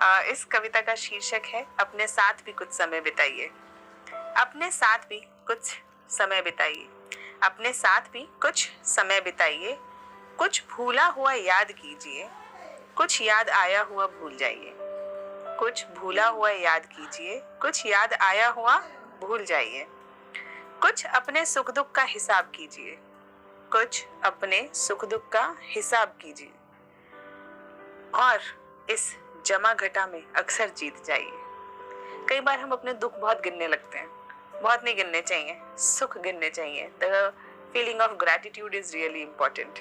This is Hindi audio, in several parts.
इस कविता का शीर्षक है अपने साथ भी कुछ समय बिताइए। अपने साथ भी कुछ समय बिताइए, अपने साथ भी कुछ समय बिताइए। कुछ भूला हुआ याद कीजिए, कुछ याद आया हुआ भूल जाइए। कुछ भूला हुआ याद कीजिए, कुछ याद आया हुआ भूल जाइए। कुछ अपने सुख दुख का हिसाब कीजिए, कुछ अपने सुख दुख का हिसाब कीजिए। और इस जमा घटा में अक्सर जीत जाइए। कई बार हम अपने दुख बहुत गिनने लगते हैं, बहुत नहीं गिनने चाहिए, सुख गिनने चाहिए। The feeling of gratitude is really important.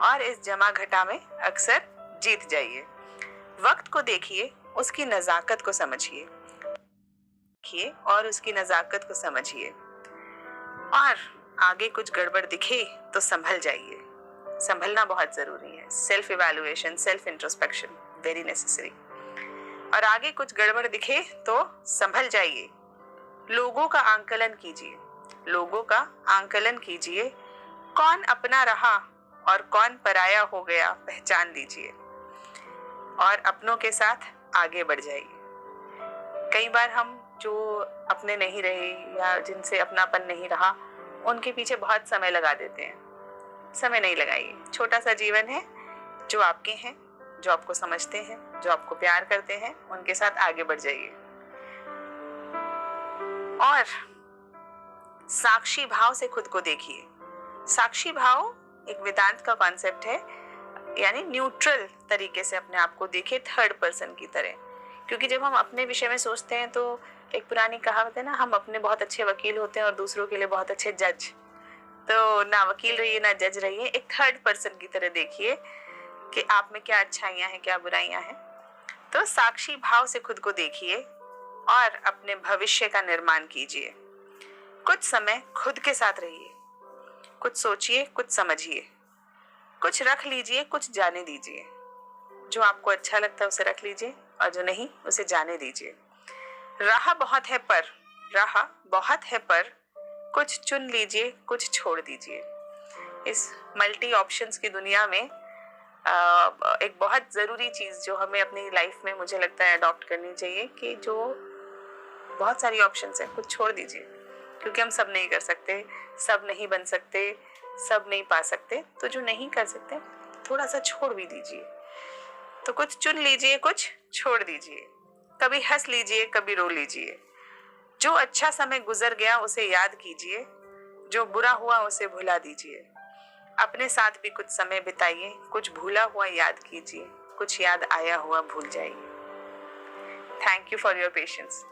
और इस जमा घटा में अक्सर जीत जाइए। वक्त को देखिए, उसकी नजाकत को समझिए, देखिए और उसकी नजाकत को समझिए। और आगे कुछ गड़बड़ दिखे तो संभल जाइए। संभलना बहुत जरूरी है। Self evaluation, self introspection very necessary. और आगे कुछ गड़बड़ दिखे तो संभल जाइए। लोगों का आंकलन कीजिए, लोगों का आंकलन कीजिए। कौन अपना रहा और कौन पराया हो गया पहचान लीजिए। और अपनों के साथ आगे बढ़ जाइए। कई बार हम जो अपने नहीं रहे या जिनसे अपनापन नहीं रहा, उनके पीछे बहुत समय लगा देते हैं। समय नहीं लगाइए। छोटा सा जीवन है, जो आपके हैं, जो आपको समझते हैं, जो आपको प्यार करते हैं, उनके साथ आगे बढ़ जाइए। और साक्षी भाव से खुद को देखिए। साक्षी भाव एक वेदांत का कॉन्सेप्ट है, यानी न्यूट्रल तरीके से अपने आप को देखिए, थर्ड पर्सन की तरह। क्योंकि जब हम अपने विषय में सोचते हैं तो एक पुरानी कहावत है ना, हम अपने बहुत अच्छे वकील होते हैं और दूसरों के लिए बहुत अच्छे जज। तो ना वकील रहिए ना जज रहिए, एक थर्ड पर्सन की तरह देखिए कि आप में क्या अच्छाइयाँ हैं, क्या बुराइयाँ हैं। तो साक्षी भाव से खुद को देखिए और अपने भविष्य का निर्माण कीजिए। कुछ समय खुद के साथ रहिए, कुछ सोचिए, कुछ समझिए, कुछ रख लीजिए, कुछ जाने दीजिए। जो आपको अच्छा लगता है उसे रख लीजिए और जो नहीं उसे जाने दीजिए। राह बहुत है पर, राह बहुत है पर कुछ चुन लीजिए, कुछ छोड़ दीजिए। इस मल्टी ऑप्शंस की दुनिया में एक बहुत ज़रूरी चीज़ जो हमें अपनी लाइफ में मुझे लगता है अडॉप्ट करनी चाहिए कि जो बहुत सारी ऑप्शंस हैं, कुछ छोड़ दीजिए। क्योंकि हम सब नहीं कर सकते, सब नहीं बन सकते, सब नहीं पा सकते। तो जो नहीं कर सकते थोड़ा सा छोड़ भी दीजिए। तो कुछ चुन लीजिए, कुछ छोड़ दीजिए। कभी हंस लीजिए, कभी रो लीजिए। जो अच्छा समय गुजर गया उसे याद कीजिए, जो बुरा हुआ उसे भुला दीजिए। अपने साथ भी कुछ समय बिताइए, कुछ भूला हुआ याद कीजिए, कुछ याद आया हुआ भूल जाइए। Thank you for your patience.